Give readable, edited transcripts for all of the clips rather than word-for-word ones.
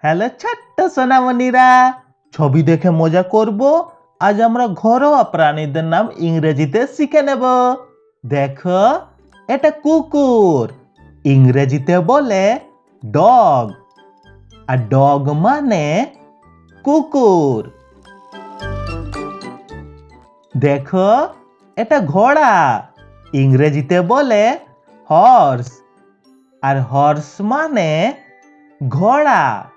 Hello ছোট্ট সোনামণিরা, ছবি দেখে মজা করব। আজ আমরা ঘরোয়া প্রাণীদের নাম ইংরেজিতে শিখে নেব। দেখো, এটা কুকুর, ইংরেজিতে বলে ডগ। আর ডগ মানে কুকুর। দেখো, এটা ঘোড়া, ইংরেজিতে বলে হর্স। আর হর্স মানে ঘোড়া।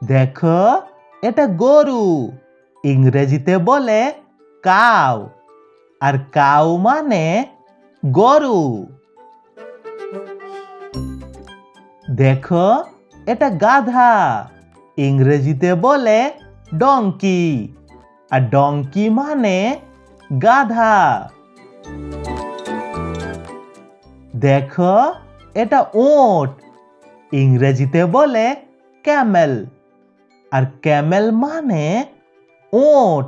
দেখো, এটা গরু, ইংরেজিতে বলে কাউ। আর কাউ মানে গরু। দেখো, এটা গাধা, ইংরেজিতে বলে ডঙ্কি। আর ডঙ্কি মানে গাধা। দেখো, এটা উট, ইংরেজিতে বলে ক্যামেল। আর ক্যামেল মানে উট।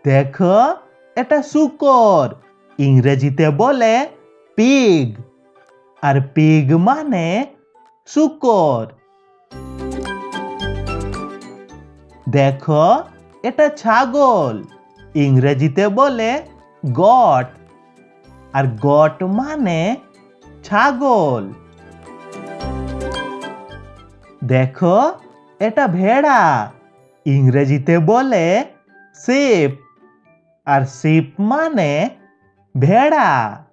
দেখো, এটা শূকর, ইংরেজিতে বলে পিগ। আর পিগ মানে শূকর। দেখো, এটা ছাগল, ইংরেজিতে বলে গট। আর গট মানে ছাগল। দেখো, এটা ভেড়া, ইংরেজিতে বলে শিপ। আর শিপ মানে ভেড়া।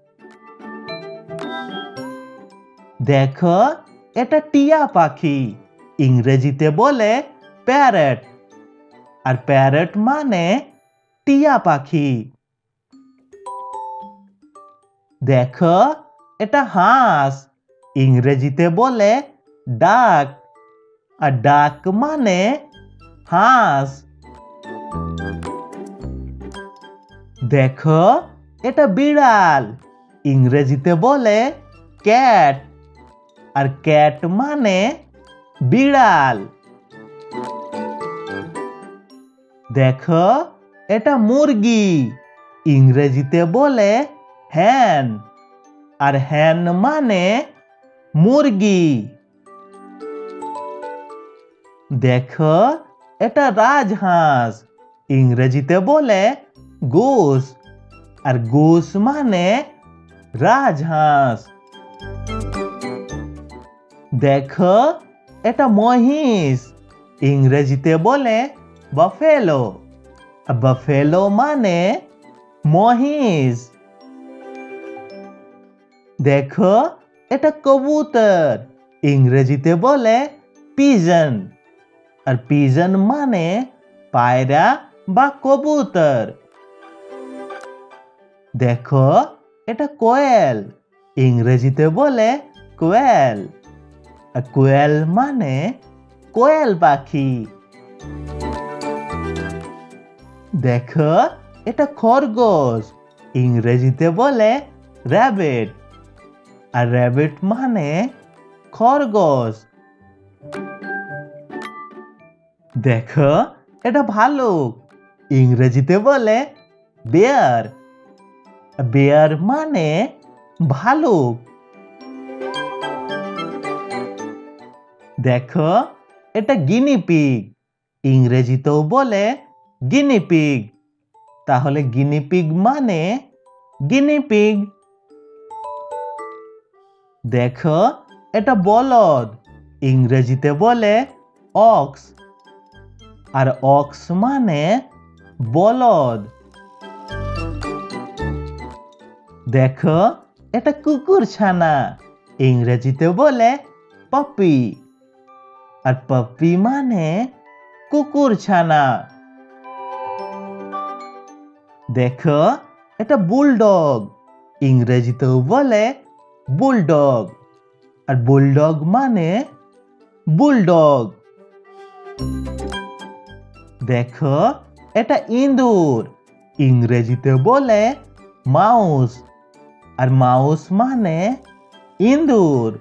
দেখো, এটা টিয়া পাখি, ইংরেজিতে বলে প্যারট। আর প্যারট মানে টিয়া পাখি। দেখো, এটা হাঁস, ইংরেজিতে বলে ডাক। আর ডাক মানে হাঁস। দেখো, এটা বিড়াল, ইংরেজিতে বলে ক্যাট। আর ক্যাট মানে বিড়াল। দেখো, এটা মুরগি, ইংরেজিতে বলে হ্যান। আর হ্যান মানে মুরগি। দেখো, এটা রাজহাঁস, ইংরেজিতে বলে গোস। আর গোস মানে রাজহাঁস। দেখো, এটা মহিষ, ইংরেজিতে বলে বাফেলো। বাফেলো মানে মহিষ। দেখো, এটা কবুতর, ইংরেজিতে বলে পিজন। আর পিজন মানে পায়রা বা কবুতর। দেখো, এটা কোয়েল, ইংরেজিতে বলে কোয়েল। আর কোয়েল মানে কোয়েল পাখি। দেখো, এটা খরগোশ, ইংরেজিতে বলে র্যাবিট। আর র্যাবিট মানে খরগোশ। দেখো, এটা ভালুক, ইংরেজিতে বলে বেয়ার। বেয়ার মানে ভালুক। দেখো, এটা গিনিপিগ, ইংরেজিতেও বলে গিনিপিগ। তাহলে গিনিপিগ মানে গিনিপিগ। দেখো, এটা বলদ, ইংরেজিতে বলে অক্স। আর অক্স মানে বলদ। দেখো, এটা কুকুর ছানা, ইংরেজিতে বলে পপি। আর পপি মানে কুকুর ছানা। দেখো, এটা বুলডগ, ইংরেজিতেও বলে বুলডগ। আর বুলডগ মানে বুলডগ। দেখো, এটা ইঁদুর, ইংরেজিতে বলে মাউস। আর মাউস মানে ইঁদুর।